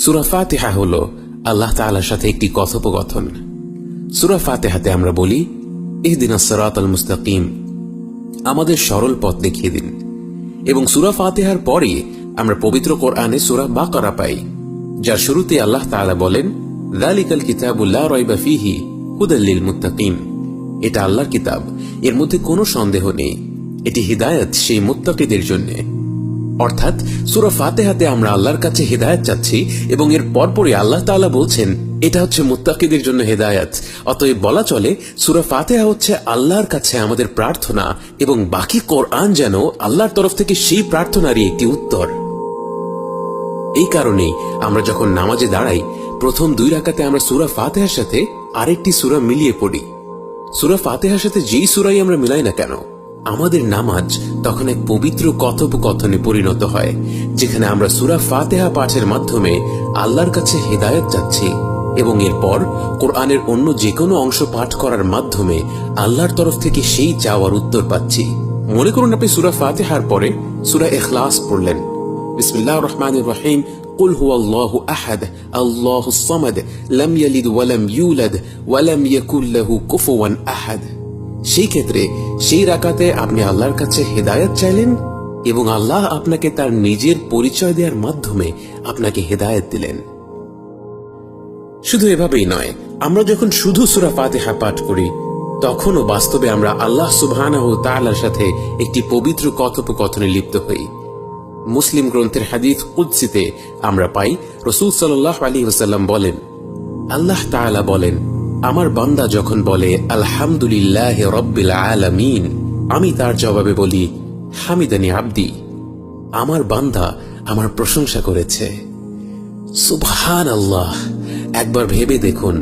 সূরা ফাতিহা হলো আল্লাহ তাআলার সাথে একটি কথোপকথন। সূরা ফাতিহাতে আমরা বলি, ইহদিনাস সিরাতাল মুস্তাকিম, আমাদের সরল পথ দেখিয়ে দিন। এবং সূরা ফাতিহার পরে আমরা পবিত্র কোরআনে সূরা বাকারা পাই, যার শুরুতে আল্লাহ তাআলা বলেন, যালিকাল কিতাবু লা রাইবা ফীহি হুদাল লিল মুত্তাকিন। এটা আল্লাহর কিতাব, এর মধ্যে কোনো সন্দেহ নেই, এটি হিদায়াত সেই মুত্তাকিদের জন্য। অর্থাৎ সূরা ফাতিহাতে আমরা আল্লাহর কাছে হিদায়াত চাচ্ছি এবং এর পরপরই আল্লাহ তাআলা বলছেন এটা হচ্ছে মুত্তাকিদের জন্য হিদায়াত। অতএব বলা চলে সূরা ফাতিহা হচ্ছে আল্লাহর কাছে আমাদের প্রার্থনা এবং বাকি কোরআন যেন আল্লাহর তরফ থেকে সেই প্রার্থনারই একটি উত্তর। এই কারণেই আমরা যখন নামাজে দাঁড়াই, প্রথম 2 রাকাতে আমরা সূরা ফাতিহার সাথে আরেকটি সূরা মিলিয়ে পড়ি। সূরা ফাতিহার সাথে যেই সূরাই আমরা মিলাই না কেন, আমাদের নামাজ তখন এক পবিত্র কথোপকথনে পরিণত হয়, যেখানে আমরা সূরা ফাতিহা পাঠের মাধ্যমে আল্লাহর কাছে হিদায়াত চাচ্ছি এবং এরপর কোরআনের অন্য যে কোনো অংশ পাঠ করার মাধ্যমে আল্লাহর তরফ থেকে সেই চাওয়ার উত্তর পাচ্ছি। মনে করুন আপনি সূরা ফাতিহার পরে সূরা ইখলাস পড়লেন। বিসমিল্লাহির রহমানির রহিম, কুল হুয়াল্লাহু আহাদ আল্লাহুস সামাদ লাম ইয়ালিদ ওয়া লাম ইউলাদ ওয়া লাম ইয়াকুল লাহু কুফুওয়ান আহাদ। সেই ক্ষেত্রে সেই রাকাতে আপনি আল্লাহর কাছে হিদায়াত চাইলেন এবং আল্লাহ আপনাকে তার নিজের পরিচয় দেওয়ার মাধ্যমে আপনাকে হিদায়াত দিলেন। শুধু এভাবেই নয়, আমরা যখন শুধু সূরা ফাতিহা পাঠ করি, তখনও বাস্তবে আমরা আল্লাহ সুবহানাহু ওয়া তাআলার সাথে একটি পবিত্র কথোপকথনে লিপ্ত হই। মুসলিম গ্রন্থের হাদিস কুদসিতে আমরা পাই, রাসূল সাল্লাল্লাহু আলাইহি ওয়াসাল্লাম বলেন, আল্লাহ তাআলা বলেন, আমার বান্দা যখন বলে আলহামদুলিল্লাহি রাব্বিল আলামিন, আমি তার জবাবে বলি হামিদানি আবদি, আমার বান্দা আমার প্রশংসা করেছে। সুবহানাল্লাহ। একবার ভেবে দেখুন,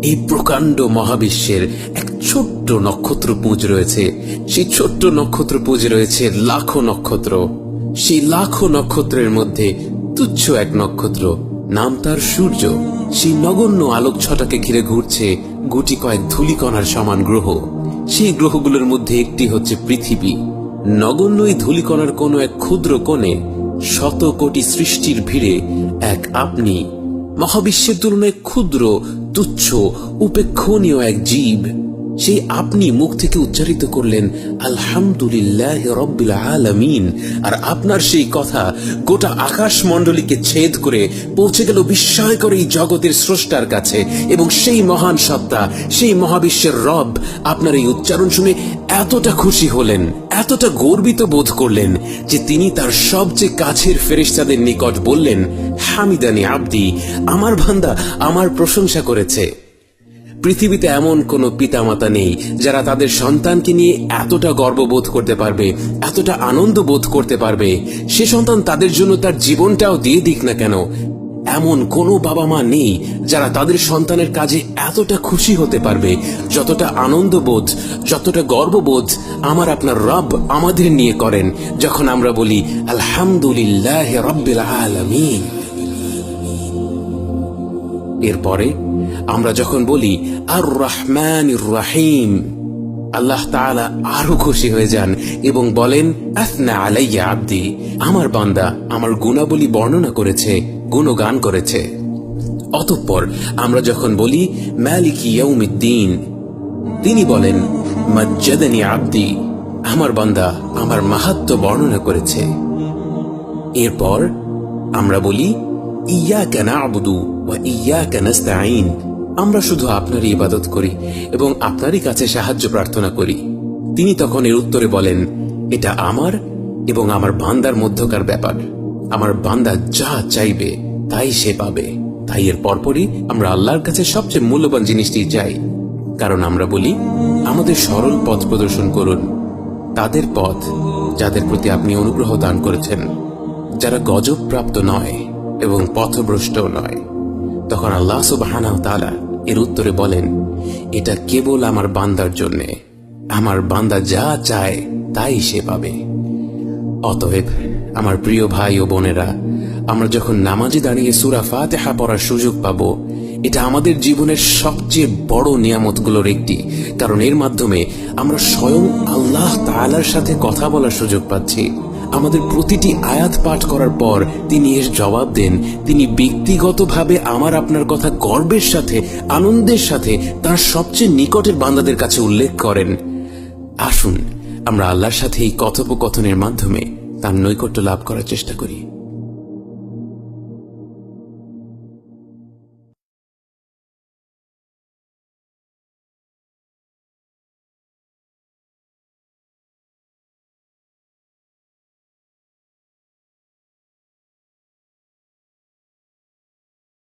এই প্রকাণ্ড মহাবিশ্বের এক ছোট্ট নক্ষত্রপুঞ্জ রয়েছে, সেই ছোট্ট নক্ষত্রপুঞ্জে রয়েছে লাখো নক্ষত্র। সেই লাখো নক্ষত্রের মধ্যে তুচ্ছ এক নক্ষত্র, নাম তার সূর্য, সেই নগণ্য আলোক ছটাকে ঘিরে ঘুরছে গুটি কয়েক ধূলিকণার সমান গ্রহ। সেই গ্রহগুলোর মধ্যে একটি হচ্ছে পৃথিবী। নগণ্য এই ধূলিকণার কোনো এক ক্ষুদ্র কোণে শত কোটি সৃষ্টির ভিড়ে এক আপনি, মহাবিশ্বের তুলনায় ক্ষুদ্র, তুচ্ছ, উপেক্ষণীয় এক জীব। সেই আপনি মুখ থেকে উচ্চারিত করলেন আলহামদুলিল্লাহি রাব্বিল আলামিন, আর আপনার সেই কথা গোটা আকাশমণ্ডলীকে ছেদ করে পৌঁছে গেল বিস্ময়কর এই জগতের স্রষ্টার কাছে। এবং সেই মহান সত্তা, সেই মহাবিশ্বের রব আপনার এই উচ্চারণ শুনে এতটা খুশি হলেন, এতটা গর্বিত বোধ করলেন যে তিনি তার সবচেয়ে কাছের ফেরেশতাদের নিকট বললেন, হামিদানি আবদি, আমার বান্দা আমার প্রশংসা করেছে। পৃথিবীতে এমন কোন পিতামাতা নেই যারা তাদের সন্তানকে নিয়ে এতটা গর্ববোধ করতে পারবে, এতটা আনন্দ বোধ করতে পারবে। সে সন্তান তাদের জন্য তার জীবনটাও দিয়ে দিক না কেন, এমন কোনো বাবা মা নেই যারা তাদের সন্তানের কাজে এতটা খুশি হতে পারবে, যতটা আনন্দবোধ, যতটা গর্ববোধ আমার আপনার রব আমাদের নিয়ে করেন যখন আমরা বলি আলহামদুলিল্লাহি রাব্বিল আলামিন। এরপরে আমরা যখন বলি আর রহমানির রহিম, আল্লাহ তাআলা আরো খুশি হয়ে যান এবং বলেন আথনা আলাইয়া আবদি, আমার বান্দা আমার গুণাবলী বর্ণনা করেছে, গুণগান করেছে। অতঃপর আমরা যখন বলি মালিকি ইয়াউমিদ্দিন, তিনি বলেন মাজ্জাদানি আবদি, আমার বান্দা আমার মাহাত্ম্য বর্ণনা করেছে। এরপর আমরা বলি ইয়াকা না'বুদু ওয়া ইয়াকা নাস্তাঈন, আমরা শুধু আপনারই ইবাদত করি এবং আপনারই কাছে সাহায্য প্রার্থনা করি। তিনি তখন এর উত্তরে বলেন, এটা আমার এবং আমার বান্দার মধ্যকার ব্যাপার, আমার বান্দা যা চাইবে তাই সে পাবে। তাই এর পরপরই আমরা আল্লাহর কাছে সবচেয়ে মূল্যবান জিনিসটি চাই, কারণ আমরা বলি আমাদের সরল পথ প্রদর্শন করুন, তাদের পথ যাদের প্রতি আপনি অনুগ্রহ দান করেছেন, যারা গজব প্রাপ্ত নয় এবং পথভ্রষ্টও নয়। তখন আল্লাহ সুবহানাহু ওয়া তাআলা এর উত্তরে বলেন, এটা কেবল আমার বান্দার জন্যে, আমার বান্দা যা চায় তাই সে পাবে। অতএব আমার প্রিয় ভাই ও বোনেরা, আমরা যখন নামাজে দাঁড়িয়ে সূরা ফাতিহা পড়ার সুযোগ পাব, এটা আমাদের জীবনের সবচেয়ে বড় নিয়ামতগুলোর একটি, কারণ এর মাধ্যমে আমরা স্বয়ং আল্লাহ তাআলার সাথে কথা বলার সুযোগ পাচ্ছি। আমাদের প্রতিটি আয়াত পাঠ করার পর তিনি এর জবাব দেন, তিনি ব্যক্তিগতভাবে আমার আপনার কথা গর্বের সাথে, আনন্দের সাথে তার সবচেয়ে নিকটের বান্দাদের কাছে উল্লেখ করেন। আসুন আমরা আল্লাহর সাথে এই কথোপকথনের মাধ্যমে তার নৈকট্য লাভ করার চেষ্টা করি।